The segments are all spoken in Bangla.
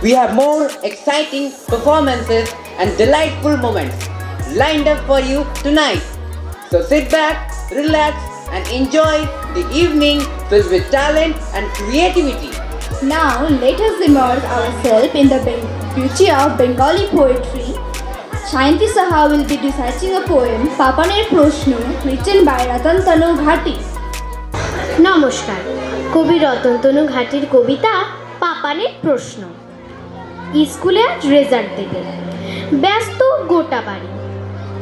We have more exciting performances and delightful moments lined up for you tonight. So sit back, relax and enjoy the evening filled with talent and creativity. Now let us immerse ourselves in the beauty of Bengali poetry. Sayanti Saha will be reciting a poem Papaner Proshno written by Ratan Tanu Ghati. নমস্কার, কবি রতনতনু ঘাটির কবিতা পাপানের প্রশ্ন। স্কুলে আজ রেজাল্ট দেবে, ব্যস্ত গোটা বাড়ি,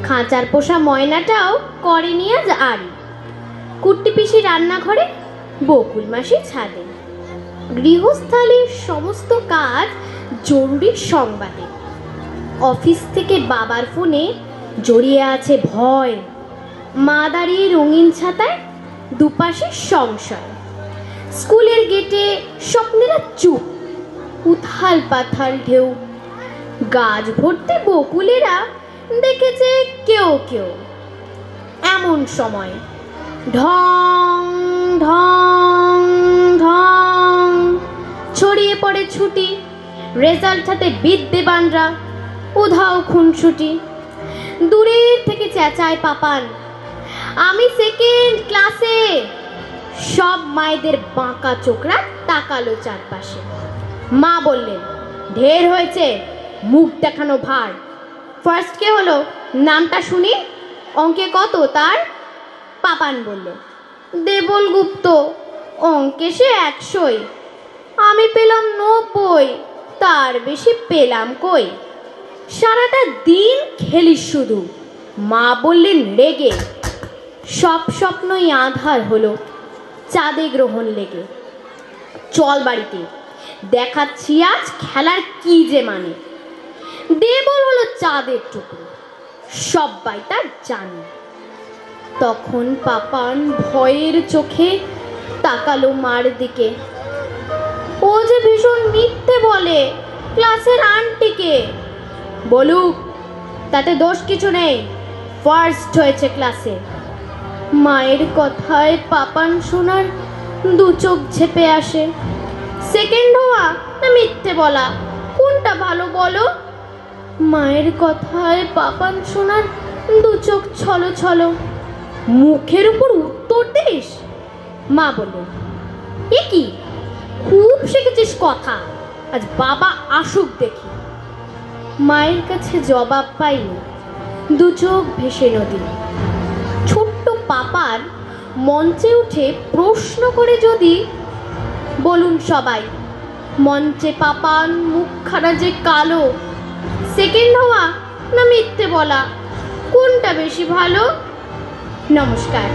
খাঁচার পোষা ময়নাটাও করেনি আজ আড়ি। কুট্টি পিসি রান্নাঘরে, বকুল মাসি ছাদে, গৃহস্থালির সমস্ত কাজ জরুরি সংবাদে। অফিস থেকে বাবার ফোনে জড়িয়ে আছে ভয়, মা দাঁড়িয়ে রঙিন ছাতায়, দুপাশে সংশয়। স্কুলের গেটে স্বপ্নেরা চুপ, উথাল পাথাল ঢেউ, গাছ ভর্তি বকুলেরা দেখেছে কেউ কেউ। এমন সময় ঢং ঢং ঢং ছড়িয়ে পড়ে ছুটি, রেজাল্ট হাতে বিদ্যেবানরা, উধাও খুনসুটি। দূরের থেকে চেঁচায় পাপান, আমি সেকেন্ড ক্লাসে। সব মায়েদের বাঁকা চোখরা তাকালো চারপাশে। মা বললেন, ঢের হয়েছে, মুখ দেখানো ভার। ফার্স্ট কে হলো নামটা শুনি, অঙ্কে কত তার? পাপান বলল, দেবল গুপ্ত, অঙ্কে সে 100। আমি পেলাম 90, তার বেশি পেলাম কই। সারাটা দিন খেলিস শুধু, মা বললেন রেগে। সব স্বপ্নই আধার হলো, চাঁদে গ্রহণ লেগে। চল বাড়িতে, দেখাচ্ছি আজ খেলার কি যে মানে। দেবল হলো চাঁদের টুকরো, সবাই তা জানে। তখন পাপান ভয়ের চোখে তাকালো মার দিকে। ও যে ভীষণ মিথ্যে বলে ক্লাসের আন্টিকে। বলুক, তাতে দোষ কিছু নেই, ফার্স্ট হয়েছে ক্লাসে। মায়ের কথায় পাপান শোনার দু চোখ ঝেপে আসে। সেকেন্ড হওয়া না মিথ্যে বলা, কোনটা ভালো বলো? মায়ের কথায় পাপান শোনার দু চোখ ছলো ছলো। মুখের উপর উত্তর দিস? মা বলল, এ কি, খুব শিখেছিস কথা, আজ বাবা আসুক দেখি। মায়ের কাছে জবাব পাইনি, দু চোখ ভেসে নদী। ছোট্ট পাপার মঞ্চে উঠে প্রশ্ন করে যদি, বলুন সবাই, মঞ্চে পাপান মুখখানা যে কালো। সেকেন্ড হওয়া না মিথ্যে বলা, কোনটা বেশি ভালো? নমস্কার।